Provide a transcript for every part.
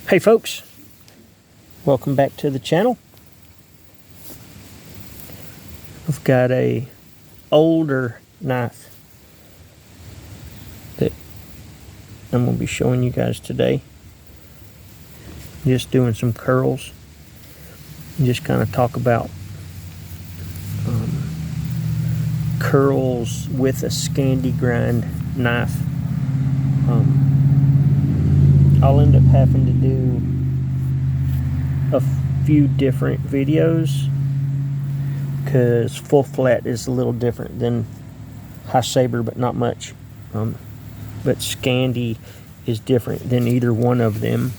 Hey folks, welcome back to the channel. I've got a older knife that I'm going to be showing you guys today. Just doing some curls and just kind of talk about curls with a Scandi grind knife. I'll end up having to do a few different videos because full flat is a little different than high saber, but not much. But Scandi is different than either one of them.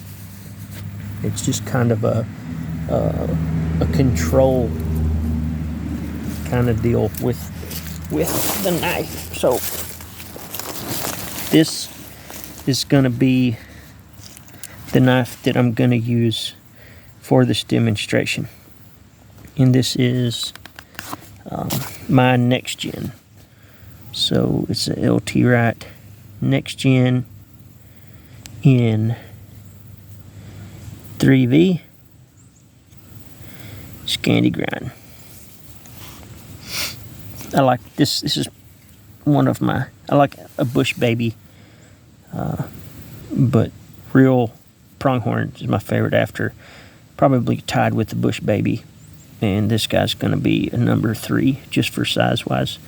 It's just kind of a control kind of deal with the knife. So this is going to be the knife that I'm going to use for this demonstration, and this is my next gen. So it's a LT Wright next gen in 3V Scandi grind. I like this. This is one of my, I like a bush baby, but real pronghorn is my favorite, after probably tied with the bush baby. And this guy's going to be a number 3 just for size wise.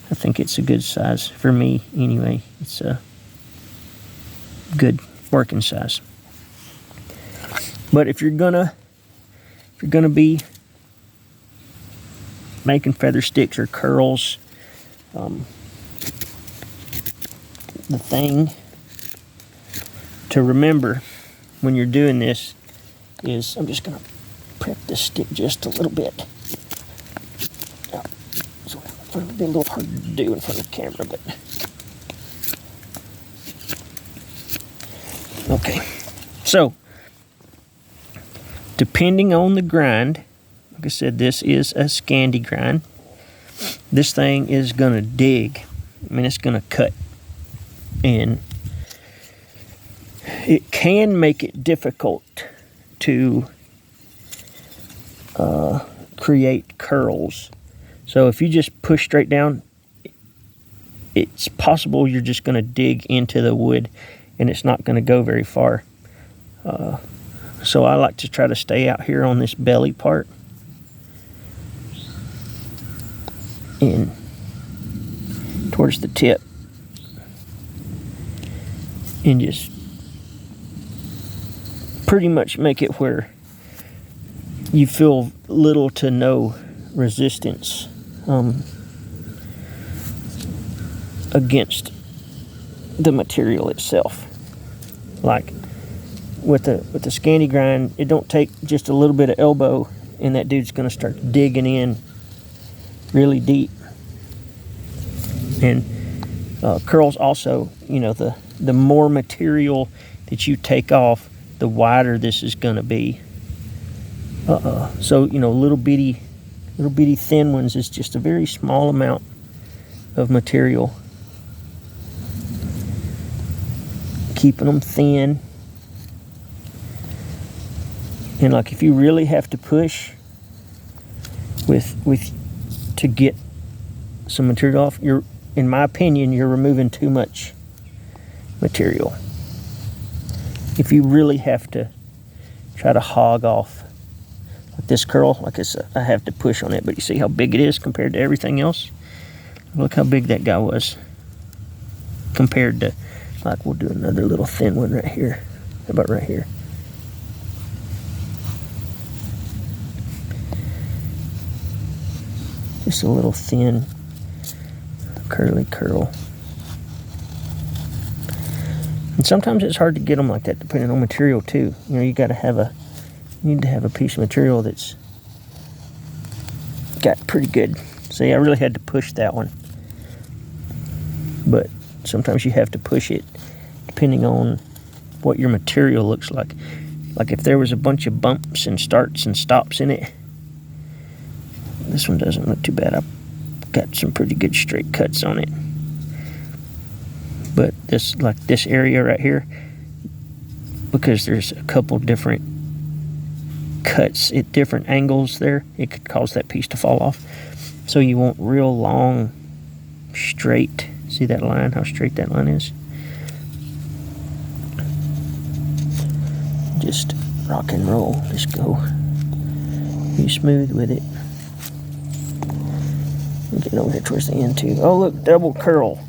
I think it's a good size for me anyway. It's a good working size. But if you're gonna be making feather sticks or curls, the thing to remember when you're doing this is, I'm just gonna prep this stick just a little bit. So it'll be a little hard to do in front of the camera, but okay. So depending on the grind, like I said, this is a Scandi grind. This thing is gonna dig. I mean, it's gonna cut, and it can make it difficult to create curls. So if you just push straight down, it's possible you're just going to dig into the wood and it's not going to go very far. So I like to try to stay out here on this belly part and towards the tip, and just pretty much make it where you feel little to no resistance against the material itself. Like with the Scandi grind, it don't take just a little bit of elbow and that dude's going to start digging in really deep. And curls also, you know, the more material that you take off, the wider this is going to be. So, you know, little bitty thin ones is just a very small amount of material. Keeping them thin. And like, if you really have to push with to get some material off, in my opinion, you're removing too much material. If you really have to try to hog off, like this curl, like I have to push on it, but you see how big it is compared to everything else? Look how big that guy was compared to, like, we'll do another little thin one right here. How about right here? Just a little thin, curly curl. And sometimes it's hard to get them like that, depending on material too. You know, you need to have a piece of material that's got pretty good. See, I really had to push that one. But sometimes you have to push it depending on what your material looks like. Like if there was a bunch of bumps and starts and stops in it, this one doesn't look too bad. I've got some pretty good straight cuts on it. But this, like this area right here, because there's a couple different cuts at different angles there, it could cause that piece to fall off. So you want real long, straight. See that line, how straight that line is? Just rock and roll. Just go. Be smooth with it. Get over here towards the end too. Oh look, double curl.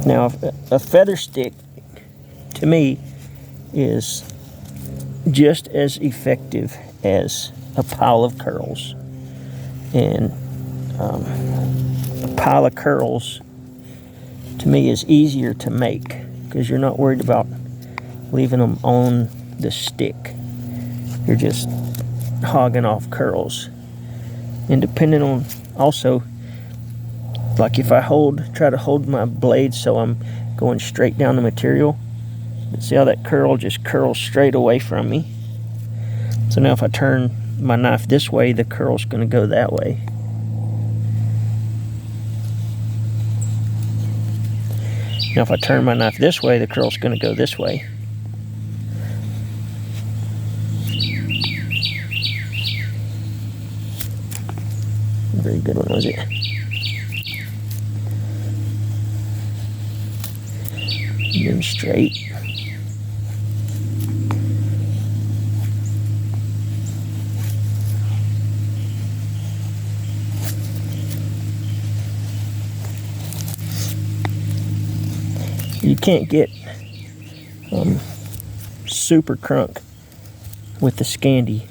Now a feather stick to me is just as effective as a pile of curls. And a pile of curls to me is easier to make because you're not worried about leaving them on the stick. You're just hogging off curls. And depending on also, like if I try to hold my blade so I'm going straight down the material, see how that curl just curls straight away from me? So now if I turn my knife this way, the curl's going to go that way. Now if I turn my knife this way, the curl's going to go this way. Very good one, was it? And then straight. You can't get super crunk with the Scandi.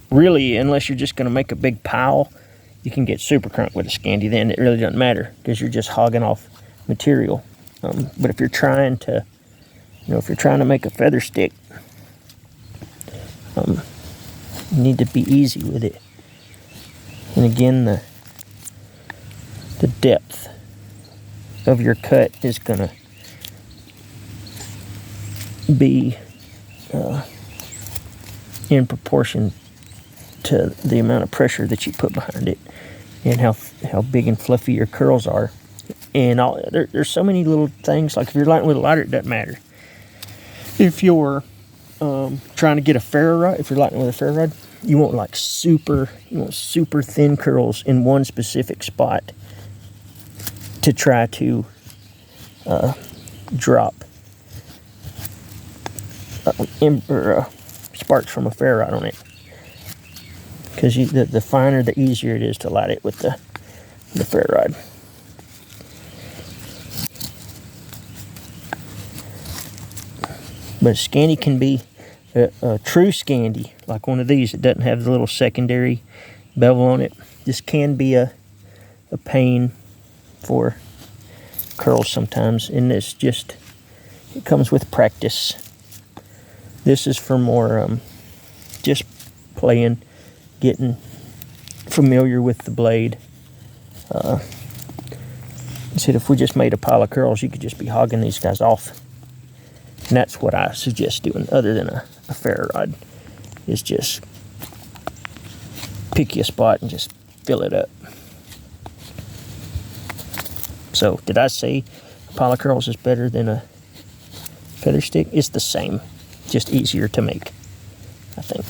Really, unless you're just going to make a big pile, you can get super crunk with a Scandi. Then it really doesn't matter because you're just hogging off material. But if you're trying to, make a feather stick, you need to be easy with it. And again, the depth of your cut is going to be in proportion to the amount of pressure that you put behind it and how big and fluffy your curls are. And there's so many little things, like if you're lighting with a lighter, it doesn't matter. If you're trying to get a ferro rod, if you're lighting with a ferro rod, you want super thin curls in one specific spot to try to drop sparks from a ferro rod on it. Because the finer, the easier it is to light it with the ferro rod. But Scandi can be a true Scandi, like one of these that doesn't have the little secondary bevel on it. This can be a pain for curls sometimes, and it comes with practice. This is for more just playing, getting familiar with the blade. See, if we just made a pile of curls, you could just be hogging these guys off. And that's what I suggest doing, other than a ferro rod, is just pick your spot and just fill it up. So, did I say a pile of curls is better than a feather stick? It's the same, just easier to make, I think.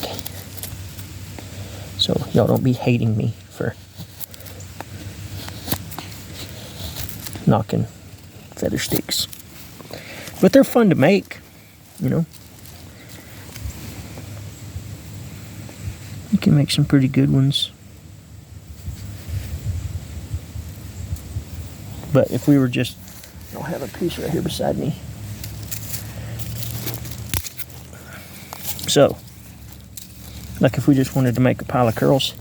So, y'all don't be hating me for knocking feather sticks. But they're fun to make, You can make some pretty good ones. But if we were just, I'll have a piece right here beside me. So, like if we just wanted to make a pile of curls,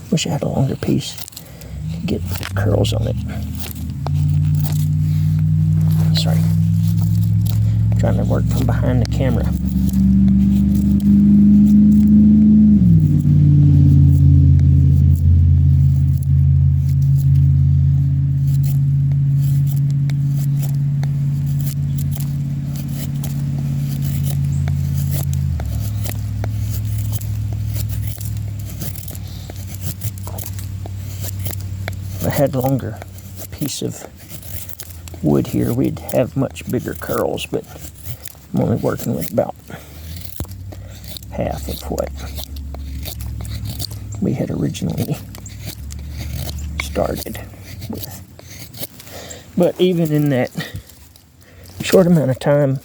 wish I had a longer piece to get curls on it. Sorry. I'm trying to work from behind the camera. had a longer piece of wood here, we'd have much bigger curls, but I'm only working with about half of what we had originally started with. But even in that short amount of time,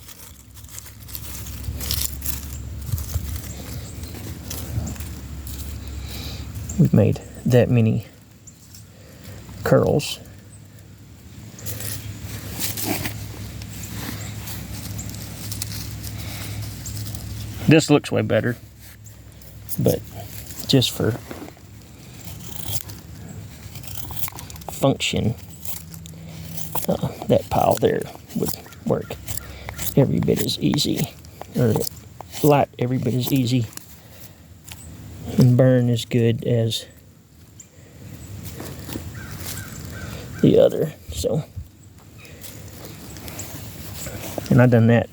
we've made that many curls. This looks way better, but just for function, that pile there would work every bit as easy, or light every bit as easy, and burn as good as the other. So, and I done that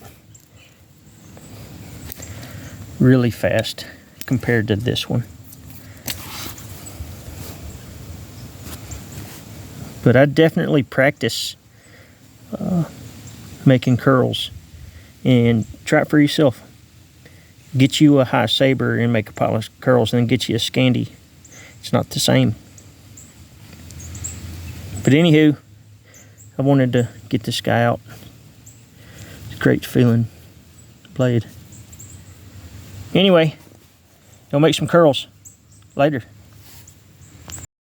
really fast compared to this one. But I definitely practice making curls, and try it for yourself. Get you a high saber and make a pile of curls, and then get you a Scandi. It's not the same. But anywho, I wanted to get this guy out. It's a great feeling blade. Anyway, go make some curls. Later.